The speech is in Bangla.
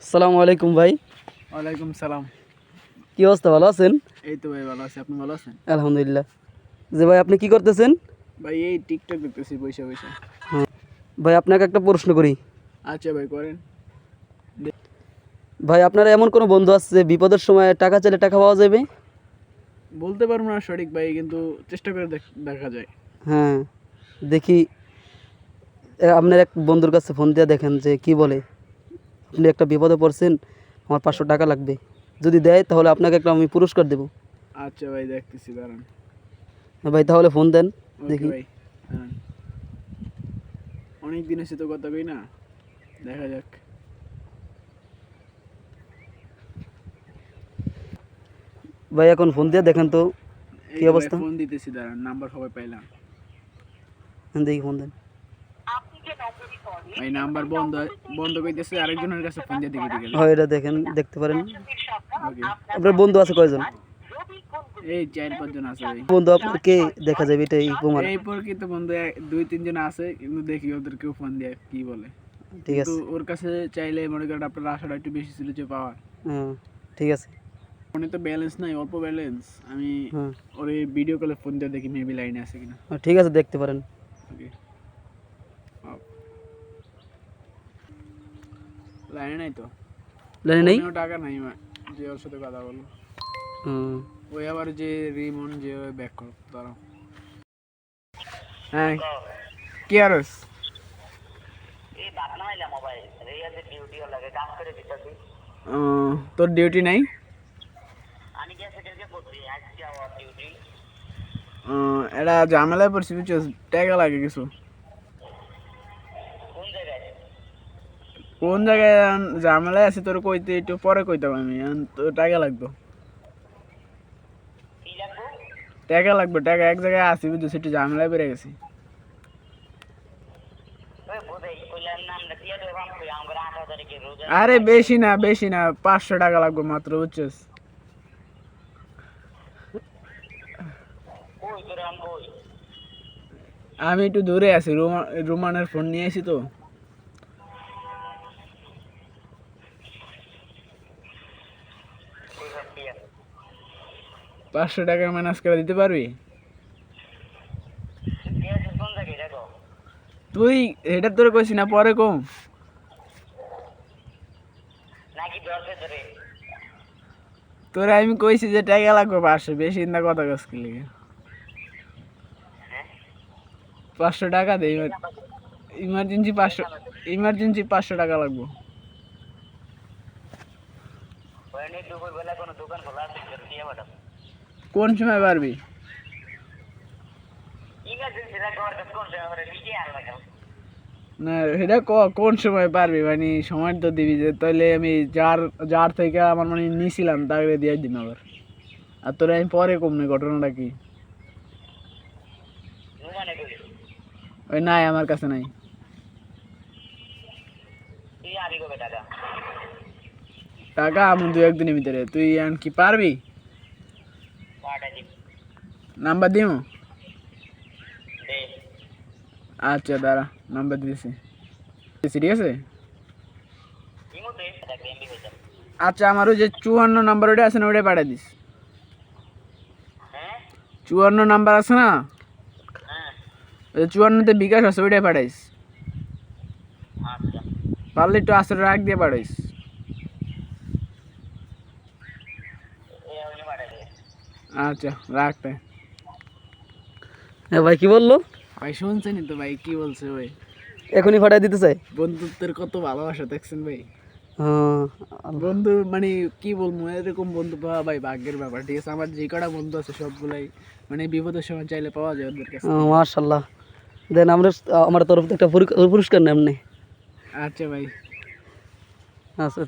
আসসালামু আলাইকুম ভাই। ওয়ালাইকুম সালাম। কি অবস্থা, ভালো আছেন? এই তো ভাই ভালো আছি, আপনি ভালো আছেন? আলহামদুলিল্লাহ। যে ভাই আপনি কি করতেছেন? ভাই এই টিকটক দেখতেছি বসে বসে। ভাই আপনাকে একটা প্রশ্ন করি। আচ্ছা ভাই করেন। ভাই আপনার এমন কোনো বন্ধু আছে যে বিপদের সময় টাকা চাইলে টাকা পাওয়া যাবে? বলতে পারবো না সঠিক ভাই, কিন্তু চেষ্টা করে দেখা যায়। হ্যাঁ, দেখি আপনার এক বন্ধুর কাছে ফোন দিয়ে দেখেন যে কি বলে। আপনি একটা বিপদে পড়ছেন, আমার 500 টাকা লাগবে, যদি দেয় তাহলে আপনাকে একটা আমি পুরস্কার দেবো। আচ্ছা ভাই দেখতেছি, দাঁড়ান। হ্যাঁ ভাই, তাহলে ফোন দেন ওকে দেখি। ভাই দাঁড়ান, অনেক দিন এসে তো কথা কই না, দেখা যাক। ভাই এখন ফোন দিয়ে দেখেন তো এই কি তো ভাই অবস্থা। ফোন দিতেছি, দাঁড়ান, নাম্বার সবাই পাইলাম। হ্যাঁ, দেখি ফোন দেন। ভাই নাম্বার বন্ধ বন্ধ কইতেছে, আরেকজনের কাছে ফোন দিয়ে দেখি গেল। হয়, এটা দেখেন, দেখতে পারেন। ওকে, আপনার বন্ধু আছে কয়জন? এই 4-5 জন আছে ভাই। বন্ধু আপনাকে দেখা যাবে এটাই প্রমাণ। এই প্রকৃত বন্ধু 2-3 জন আছে, কিন্তু দেখি ওদেরকেও ফোন দিয়ে কি বলে। ঠিক কিন্তু আছে। ওর কাছে চাইলে মনে করেন আপনার আশাটা একটু বেশি ছিল যে পাওয়ার। হ্যাঁ, ঠিক আছে। ফোনে তো ব্যালেন্স নাই, অল্প ব্যালেন্স। আমি হ্যাঁ, ওর এই ভিডিও কলে ফোন দিয়ে দেখি মেবি লাইনে আছে কিনা। ঠিক আছে, দেখতে পারেন। ওকে, লাইনে নাই তো, লাইনে নেই। ফোনেও টাকা নাই যে ওর সাথে কথা বলবো। ওই আবার যে রিমন যে ওই ব্যাক কর দাঁড়াও। হ্যাঁ, কি আরস? তোর ডিউটি নাই? এটা ঝামেলায় পড়ছি বুঝছো, টাকা লাগে কিছু। কোন জায়গায় ঝামেলায় আছে তোর কইতে একটু পরে কইতাম আমি, তো টাকা লাগবে। টাকা লাগবে, টাকা এক জায়গায় আছি বুঝছো, একটু ঝামেলায় বেড়ে গেছি। আরে বেশি না 500 টাকা লাগবে মাত্র বুঝছস। আমি একটু দূরে আছি, রোমানের ফোন নিয়ে আসি তো। পাঁচশো টাকা ম্যানেজ করে দিতে পারবি? তুই এটা তোর কইছি না, পরে কম। তোরে আমি কইছি যে টাকা লাগবে 500, বেশি না কথা কস কি লিগে। 500 টাকা দে, ইমার্জেন্সি 500 টাকা লাগবে। কোন সময় পারবি? না এটা কোন সময় পারবি, মানে সময় তো দিবি, যে তাহলে আমি যার যার থেকে আমার মানে নিয়েছিলাম তাকে দিয়ে দিন আবার। আর তোরা আমি পরে কমনি, ঘটনাটা কি? ওই নাই, আমার কাছে নাই টাকা। আমি 2-1 দিনের ভিতরে, তুই কি পারবি? নাম্বার দিও। আচ্ছা দাঁড়া, নাম্বার দিয়েছি, ঠিক আছে। আচ্ছা আমার ওই যে 54 নাম্বার ওটা আছে না, ওটাই পাঠিয়ে দিস। 54 নাম্বার আছে না, 54তে বিকাশ আছে, ওইটাই পাঠাইস। পারলে একটু আসলে রাখ দিয়ে পাঠাইস। আচ্ছা রাখতে। হ্যাঁ ভাই, কি বললো? ভাই শুনছেনি তো ভাই কি বলছে ভাই, এখনই ফাটাই দিতে চাই। বন্ধুত্বের কত ভালোবাসা দেখছেন ভাই। হ্যাঁ, বন্ধু মানে কি বলবো, এরকম বন্ধু পাওয়া ভাই ভাগ্যের ব্যাপার, ঠিক আছে। আমার যে কটা বন্ধু আছে সবগুলাই মানে বিপদের সময় চাইলে পাওয়া যায় ওদের কাছে। মাশাল্লাহ। দেন আমরা, আমার তরফ থেকে একটা পুরস্কার নেন। আচ্ছা ভাই। আচ্ছা।